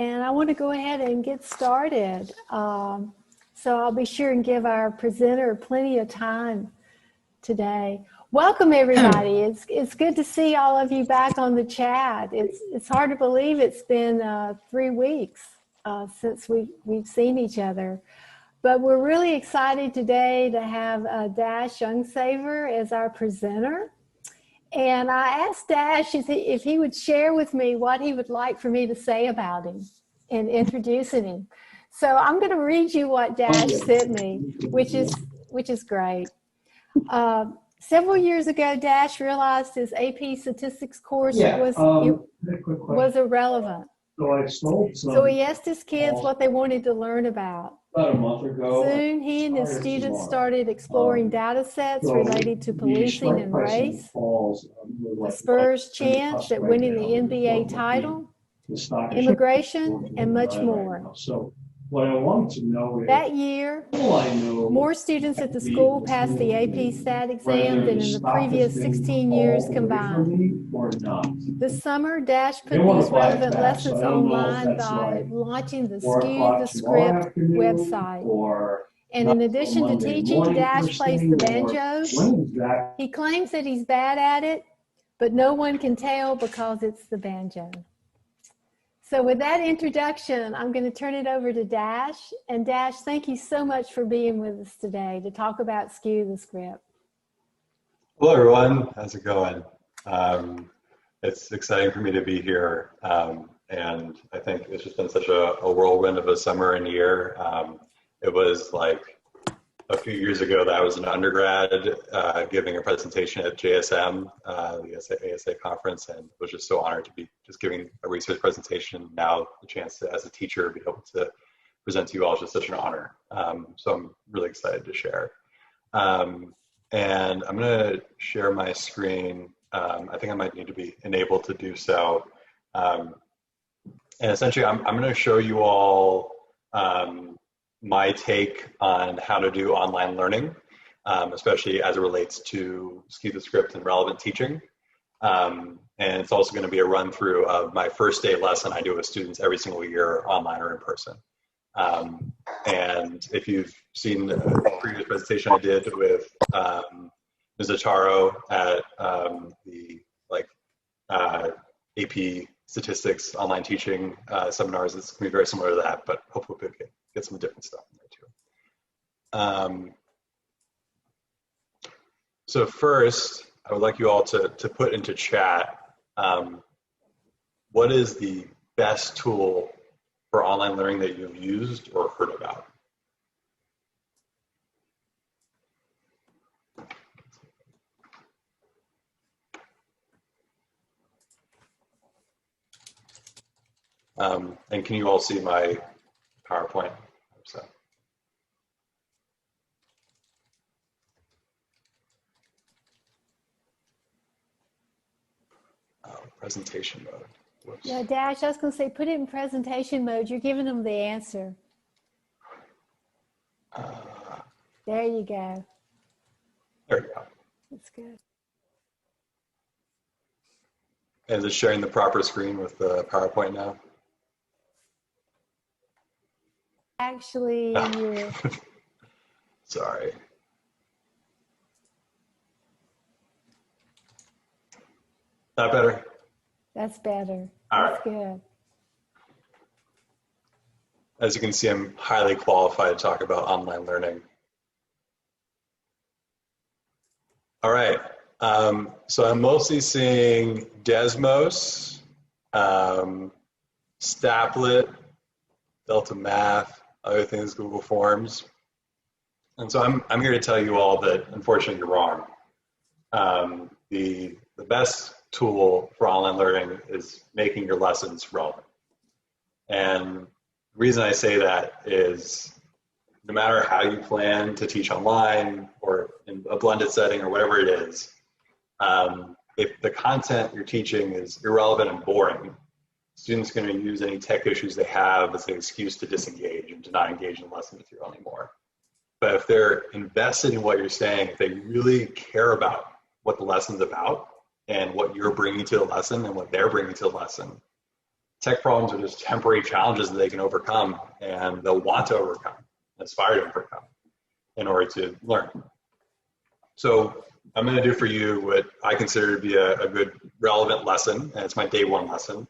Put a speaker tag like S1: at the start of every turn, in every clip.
S1: and I want to go ahead and get started. So I'll be sure and give our presenter plenty of time today. Welcome everybody. It's good to see all of you back on the chat. It's hard to believe it's been 3 weeks since we've seen each other. But we're really excited today to have Dash Youngsaver as our presenter. And I asked Dash if he would share with me what he would like for me to say about him in introducing him. So I'm going to read you what Dash sent me, which is great. Several years ago, Dash realized his AP statistics course was irrelevant. So he asked his kids what they wanted to learn about.
S2: About a month ago.
S1: Soon he and his students started exploring data sets related to policing and race, the Spurs' chance at winning the NBA title, immigration, and much more.
S2: So what I wanted to know is,
S1: that year, more students at the school passed the AP Stat exam than in the previous 16 years combined. This summer, Dash put these relevant lessons online by launching the Skew the Script website. And in addition to teaching, Dash plays the banjo. He claims that he's bad at it, but no one can tell because it's the banjo. So with that introduction, I'm going to turn it over to Dash. And Dash, thank you so much for being with us today to talk about Skew the Script.
S3: Hello, everyone. How's it going? It's exciting for me to be here. And I think it's just been such a whirlwind of a summer and year. It was like a few years ago that I was an undergrad giving a presentation at JSM, the ASA conference, and was just so honored to be just giving a research presentation. Now the chance to, as a teacher, be able to present to you all is just such an honor. So I'm really excited to share. And I'm gonna share my screen. I think I might need to be enabled to do so. And essentially I'm gonna show you all my take on how to do online learning, especially as it relates to Skew the Script and relevant teaching. And it's also going to be a run through of my first day lesson I do with students every single year, online or in person. And if you've seen the previous presentation I did with Ms. Ataro at the AP statistics online teaching seminars, it's going to be very similar to that, but hopefully we can get some different stuff in there too. So first, I would like you all to put into chat, what is the best tool for online learning that you've used or heard about? And can you all see my PowerPoint? So. Presentation mode. Whoops.
S1: Yeah, Dash, I was going to say, put it in presentation mode. You're giving them the answer. There you go.
S3: There you go.
S1: That's good.
S3: Is it sharing the proper screen with the PowerPoint now?
S1: Actually, you're...
S3: Sorry. That better?
S1: That's better.
S3: All
S1: That's
S3: right.
S1: Good.
S3: As you can see, I'm highly qualified to talk about online learning. All right. So I'm mostly seeing Desmos, Staplet, Delta Math, other things, Google Forms. And so I'm here to tell you all that unfortunately you're wrong. The best tool for online learning is making your lessons relevant. And the reason I say that is no matter how you plan to teach online or in a blended setting or whatever it is, if the content you're teaching is irrelevant and boring, students are going to use any tech issues they have as an excuse to disengage and to not engage in the lesson material anymore. But if they're invested in what you're saying, if they really care about what the lesson's about and what you're bringing to the lesson and what they're bringing to the lesson, tech problems are just temporary challenges that they can overcome, and they'll want to overcome, aspire to overcome in order to learn. So I'm going to do for you what I consider to be a good relevant lesson, and it's my day one lesson.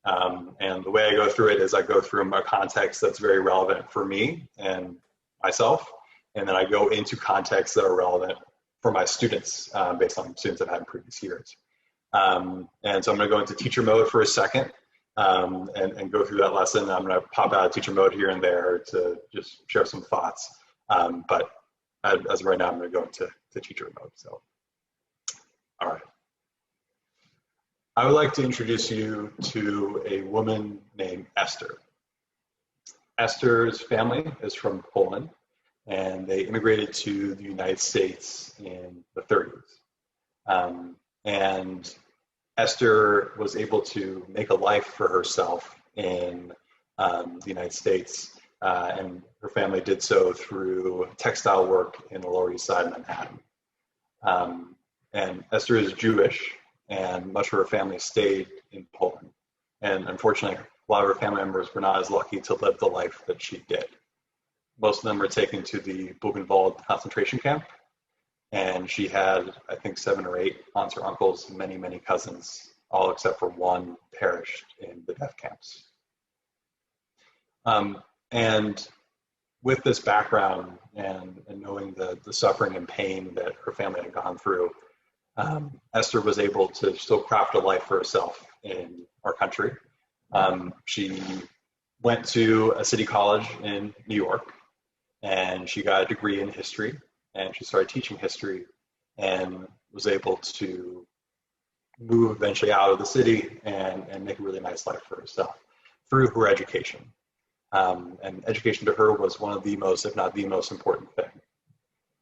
S3: And the way I go through it is I go through a context that's very relevant for me and myself, and then I go into contexts that are relevant for my students based on students I've had in previous years. And so I'm going to go into teacher mode for a second and go through that lesson. I'm going to pop out of teacher mode here and there to just share some thoughts. But as of right now, I'm going to go into teacher mode. So, all right. I would like to introduce you to a woman named Esther. Esther's family is from Poland, and they immigrated to the United States in the 30s. And Esther was able to make a life for herself in the United States, and her family did so through textile work in the Lower East Side of Manhattan. And Esther is Jewish, and much of her family stayed in Poland. And unfortunately, a lot of her family members were not as lucky to live the life that she did. Most of them were taken to the Buchenwald concentration camp, and she had, I think, 7 or 8 aunts or uncles, many, many cousins, all except for one perished in the death camps. And with this background and knowing the suffering and pain that her family had gone through, Esther was able to still craft a life for herself in our country. She went to a city college in New York, and she got a degree in history, and she started teaching history and was able to move eventually out of the city and make a really nice life for herself through her education. And education to her was one of the most, if not the most important thing.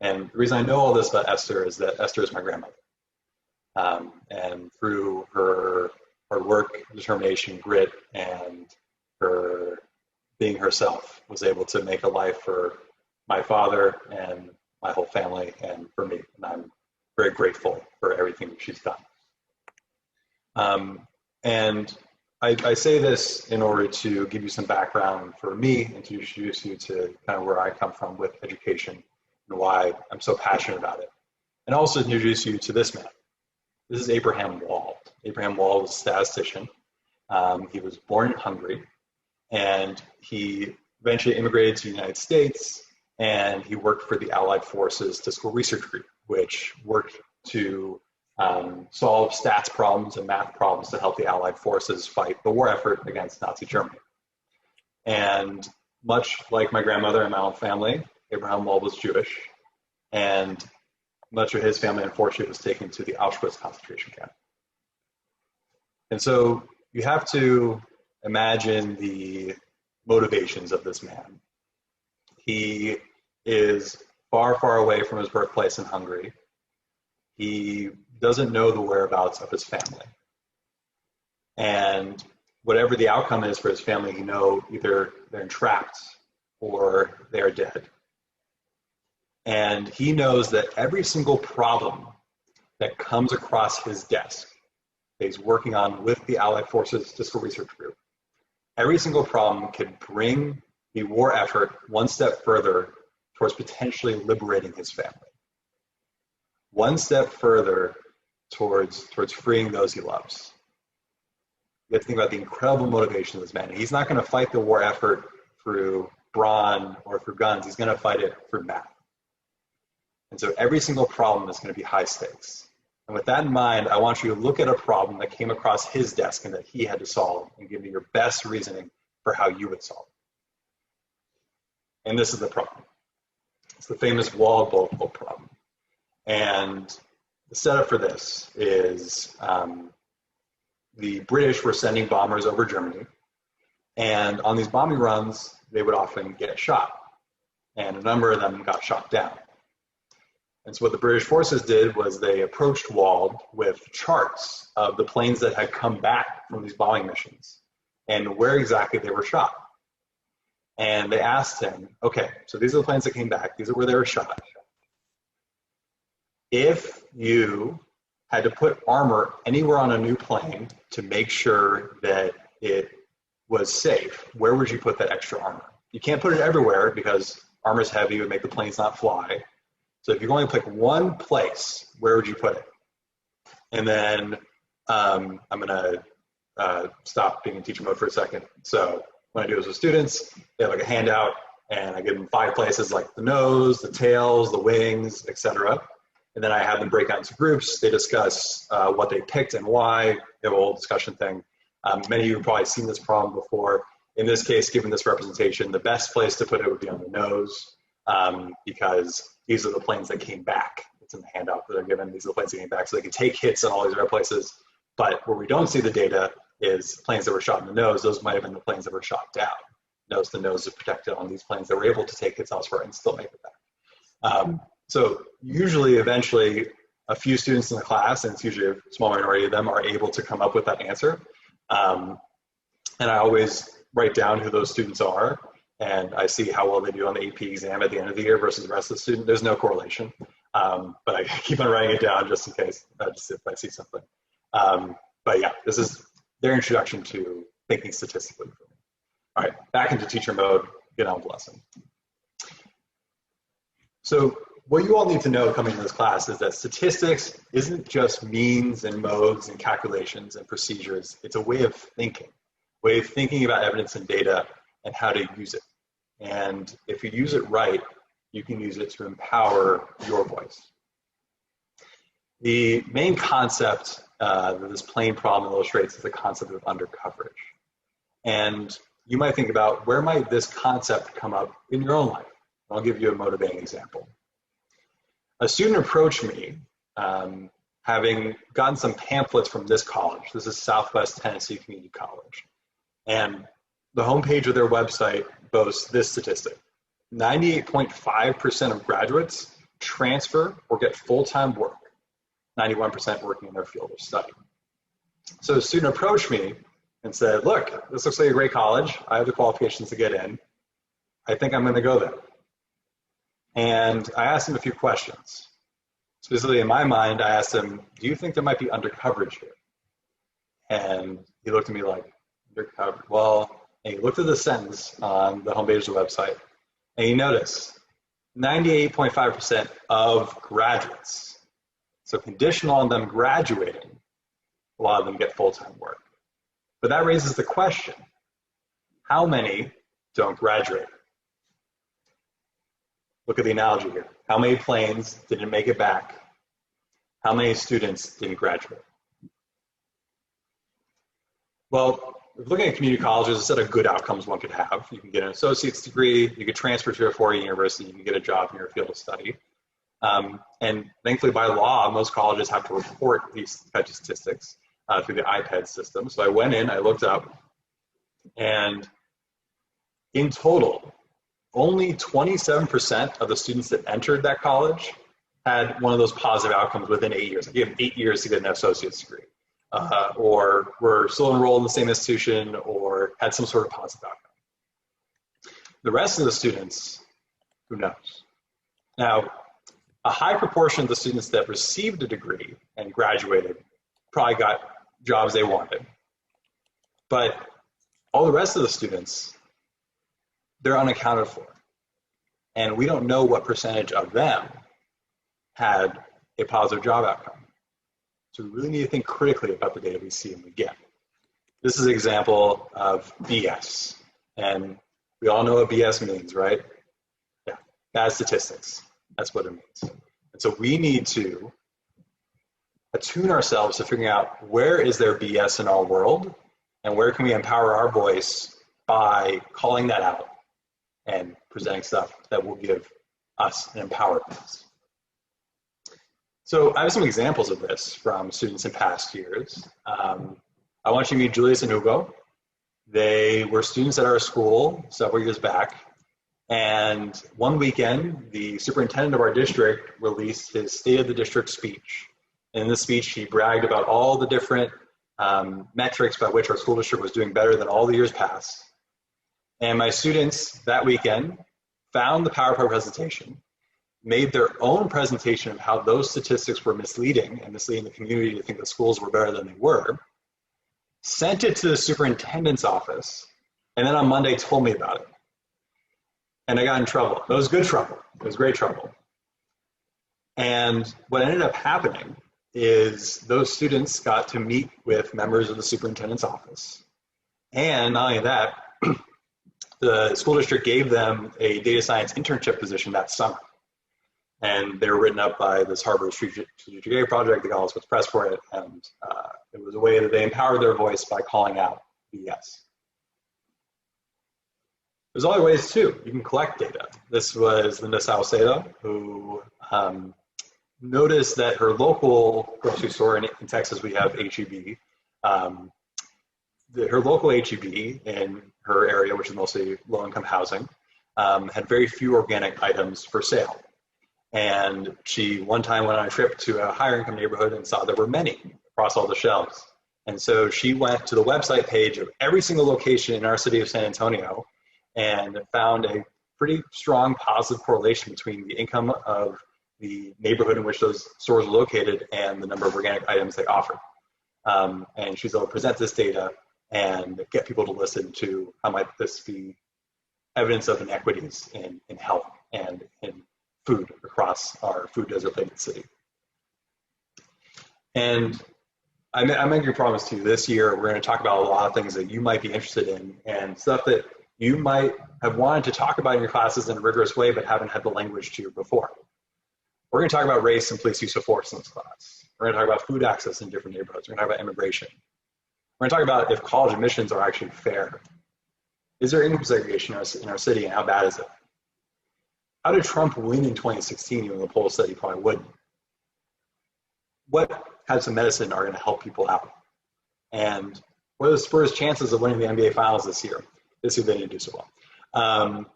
S3: And the reason I know all this about Esther is that Esther is my grandmother. And through her hard work, determination, grit, and her being herself, was able to make a life for my father and my whole family and for me. And I'm very grateful for everything she's done. And I say this in order to give you some background for me and to introduce you to kind of where I come from with education and why I'm so passionate about it. And also to introduce you to this man. This is Abraham Wald. Abraham Wald was a statistician. He was born in Hungary, and he eventually immigrated to the United States, and he worked for the Allied Forces Statistical Research Group, which worked to solve stats problems and math problems to help the Allied forces fight the war effort against Nazi Germany. And much like my grandmother and my own family, Abraham Wald was Jewish, and much of his family, unfortunately, was taken to the Auschwitz concentration camp. And so you have to imagine the motivations of this man. He is far, far away from his birthplace in Hungary. He doesn't know the whereabouts of his family. And whatever the outcome is for his family, you know, either they're entrapped or they're dead. And he knows that every single problem that comes across his desk that he's working on with the Allied Forces Statistical Research Group, every single problem could bring the war effort one step further towards potentially liberating his family. One step further towards freeing those he loves. You have to think about the incredible motivation of this man. He's not going to fight the war effort through brawn or through guns. He's going to fight it through math. And so every single problem is going to be high stakes. And with that in mind, I want you to look at a problem that came across his desk and that he had to solve, and give me your best reasoning for how you would solve it. And this is the problem. It's the famous wall bullet hole problem. And the setup for this is the British were sending bombers over Germany, and on these bombing runs, they would often get shot, and a number of them got shot down. And so what the British forces did was they approached Wald with charts of the planes that had come back from these bombing missions and where exactly they were shot. And they asked him, okay, so these are the planes that came back, these are where they were shot. If you had to put armor anywhere on a new plane to make sure that it was safe, where would you put that extra armor? You can't put it everywhere because armor is heavy, it would make the planes not fly. So if you only pick one place, where would you put it? And then I'm gonna stop being in teacher mode for a second. So what I do is with students, they have like a handout and I give them 5 places like the nose, the tails, the wings, etc. And then I have them break out into groups. They discuss what they picked and why. They have a whole discussion thing. Many of you have probably seen this problem before. In this case, given this representation, the best place to put it would be on the nose because these are the planes that came back. It's in the handout that they're given. These are the planes that came back. So they can take hits on all these other places. But where we don't see the data is planes that were shot in the nose. Those might have been the planes that were shot down. Notice the nose is protected on these planes that were able to take hits elsewhere and still make it back. So usually, eventually, a few students in the class, and it's usually a small minority of them, are able to come up with that answer. And I always write down who those students are, and I see how well they do on the AP exam at the end of the year versus the rest of the student. There's no correlation, but I keep on writing it down just in case, just if I see something. But yeah, this is their introduction to thinking statistically for me. All right, back into teacher mode, get on with the lesson. So what you all need to know coming to this class is that statistics isn't just means and modes and calculations and procedures. It's a way of thinking about evidence and data and how to use it. And if you use it right, you can use it to empower your voice. The main concept that this plain problem illustrates is the concept of undercoverage. And you might think about, where might this concept come up in your own life? I'll give you a motivating example. A student approached me having gotten some pamphlets from this college. This is Southwest Tennessee Community College. And the homepage of their website boasts this statistic: 98.5% of graduates transfer or get full-time work, 91% working in their field of study. So a student approached me and said, look, this looks like a great college. I have the qualifications to get in. I think I'm going to go there. And I asked him a few questions. Specifically in my mind, I asked him, do you think there might be undercoverage here? And he looked at me like, undercover? Well, and he looked at the sentence on the homepage of the website, and he noticed 98.5% of graduates. So conditional on them graduating, a lot of them get full-time work. But that raises the question, how many don't graduate? Look at the analogy here. How many planes didn't make it back? How many students didn't graduate? Well, if looking at community colleges, a set of good outcomes one could have. You can get an associate's degree, you could transfer to a four-year university, you can get a job in your field of study. And thankfully by law, most colleges have to report these types of statistics through the iPad system. So I went in, I looked up, and in total, only 27% of the students that entered that college had one of those positive outcomes within 8 years. I gave them 8 years to get an associate's degree, or were still enrolled in the same institution, or had some sort of positive outcome. The rest of the students, who knows? Now, a high proportion of the students that received a degree and graduated probably got jobs they wanted. But all the rest of the students, they're unaccounted for. And we don't know what percentage of them had a positive job outcome. So we really need to think critically about the data we see and we get. This is an example of BS. And we all know what BS means, right? Yeah, bad statistics. That's what it means. And so we need to attune ourselves to figuring out, where is there BS in our world, and where can we empower our voice by calling that out and presenting stuff that will give us an empowered voice. So I have some examples of this from students in past years. I want you to meet Julius and Hugo. They were students at our school several years back. And one weekend, the superintendent of our district released his State of the District speech. In this speech, he bragged about all the different metrics by which our school district was doing better than all the years past. And my students that weekend found the PowerPoint presentation, made their own presentation of how those statistics were misleading and misleading the community to think the schools were better than they were, sent it to the superintendent's office, And then on Monday told me about it. And I got in trouble. It was good trouble. It was great trouble. And what ended up happening is those students got to meet with members of the superintendent's office. And not only that, the school district gave them a data science internship position that summer. And they were written up by this Harvard Strategic Data Project. They got all sorts of press for it. And it was a way that they empowered their voice by calling out BS. There's other ways too. You can collect data. This was Linda Salcedo, who noticed that her local grocery store in Texas, we have H-E-B. Her local H-E-B in her area, which is mostly low-income housing, had very few organic items for sale. And she one time went on a trip to a higher income neighborhood and saw there were many across all the shelves. And so she went to the website page of every single location in our city of San Antonio and found a pretty strong positive correlation between the income of the neighborhood in which those stores are located and the number of organic items they offer. And she's able to present this data and get people to listen to how might this be evidence of inequities in health and in food across our food desert-laden city. And I'm making a promise to you this year, we're going to talk about a lot of things that you might be interested in and stuff that you might have wanted to talk about in your classes in a rigorous way, but haven't had the language to before. We're going to talk about race and police use of force in this class. We're going to talk about food access in different neighborhoods. We're going to talk about immigration. We're going to talk about if college admissions are actually fair. Is there income segregation in our city, and how bad is it? How did Trump win in 2016 even though the polls said he probably wouldn't? What types of medicine are going to help people out? And what are the Spurs' chances of winning the NBA Finals this year? This year they didn't do so well. And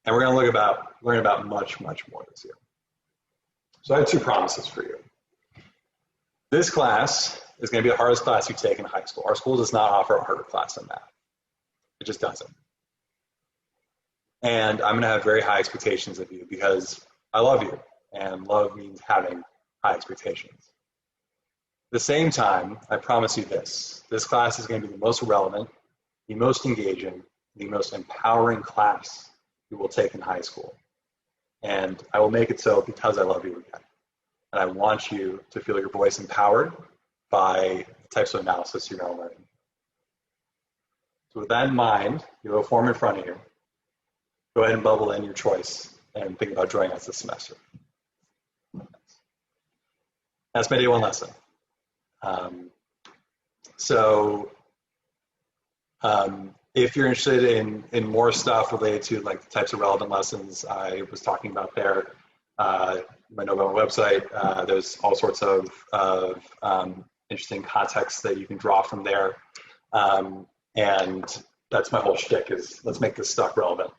S3: we're going to learn about much, much more this year. So I have two promises for you. This class is going to be the hardest class you take in high school. Our school does not offer a harder class than that. It just doesn't. And I'm going to have very high expectations of you because I love you, and love means having high expectations. At the same time, I promise you this. This class is going to be the most relevant, the most engaging, the most empowering class you will take in high school. And I will make it so because I love you again. And I want you to feel your voice empowered by the types of analysis you're going to learn. So with that in mind, you have a form in front of you. Go ahead and bubble in your choice and think about joining us this semester. That's my day one lesson. If you're interested in more stuff related to like the types of relevant lessons I was talking about there, you might know about my website. There's all sorts of interesting context that you can draw from there. And that's my whole shtick is let's make this stuff relevant.